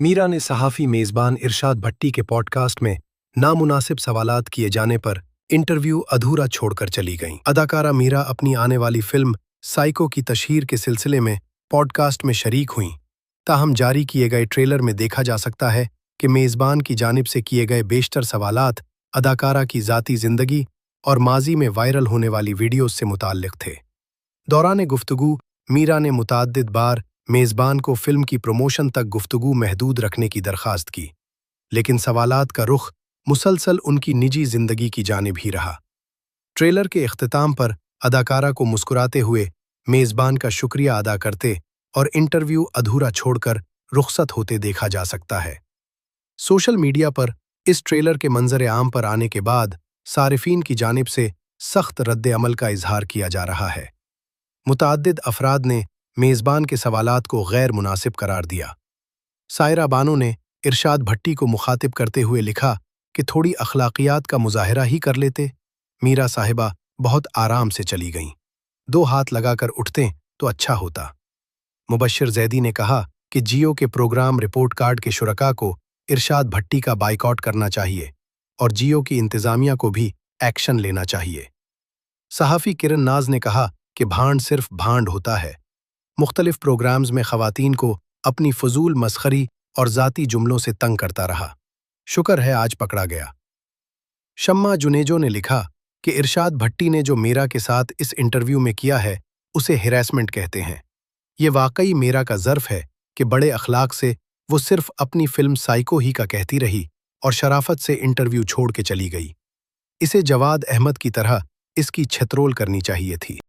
मीरा ने सहाफ़ी मेज़बान इरशाद भट्टी के पॉडकास्ट में नामुनासिब सवालात किए जाने पर इंटरव्यू अधूरा छोड़कर चली गईं। अदाकारा मीरा अपनी आने वाली फिल्म साइको की तशहीर के सिलसिले में पॉडकास्ट में शरीक हुईं। ताहम जारी किए गए ट्रेलर में देखा जा सकता है कि मेज़बान की जानिब से किए गए बेशतर सवालात अदाकारा की ज़ाती ज़िंदगी और माजी में वायरल होने वाली वीडियोज़ से मुताल्लिक़ थे। दौरान गुफ्तगू मीरा ने मुतअद्दिद बार मेज़बान को फिल्म की प्रमोशन तक गुफ्तगू महदूद रखने की दरख्वास्त की, लेकिन सवालात का रुख मुसलसल उनकी निजी ज़िंदगी की जानिब ही रहा। ट्रेलर के इख्तिताम पर अदाकारा को मुस्कुराते हुए मेज़बान का शुक्रिया अदा करते और इंटरव्यू अधूरा छोड़कर रुखसत होते देखा जा सकता है। सोशल मीडिया पर इस ट्रेलर के मंजर आम पर आने के बाद सारिफीन की जानिब से सख्त रद्द अमल का इजहार किया जा रहा है। मुतअद्दिद अफराद ने मेज़बान के सवालात को गैर मुनासिब करार दिया। सायरा बानो ने इरशाद भट्टी को मुखातिब करते हुए लिखा कि थोड़ी अखलाकियात का मुजाहिरा ही कर लेते। मीरा साहिबा बहुत आराम से चली गईं। 2 हाथ लगाकर उठते तो अच्छा होता। मुबश्शिर जैदी ने कहा कि जियो के प्रोग्राम रिपोर्ट कार्ड के शुरका को इरशाद भट्टी का बाइकॉट करना चाहिए और जियो की इंतज़ामिया को भी एक्शन लेना चाहिए। सहाफ़ी किरण नाज ने कहा कि भांड सिर्फ भांड होता है। मुख्तलिफ प्रोग्राम्स में ख़वातीन को अपनी फजूल मस्खरी और ज़ाती जुमलों से तंग करता रहा। शुक्र है आज पकड़ा गया। शम्मा जुनेजो ने लिखा कि इरशाद भट्टी ने जो मीरा के साथ इस इंटरव्यू में किया है उसे हिरासमेंट कहते हैं। ये वाकई मीरा का ज़र्फ है कि बड़े अखलाक से वो सिर्फ अपनी फिल्म साइको ही का कहती रही और शराफत से इंटरव्यू छोड़ के चली गई। इसे जवाद अहमद की तरह इसकी छतरोल करनी चाहिए थी।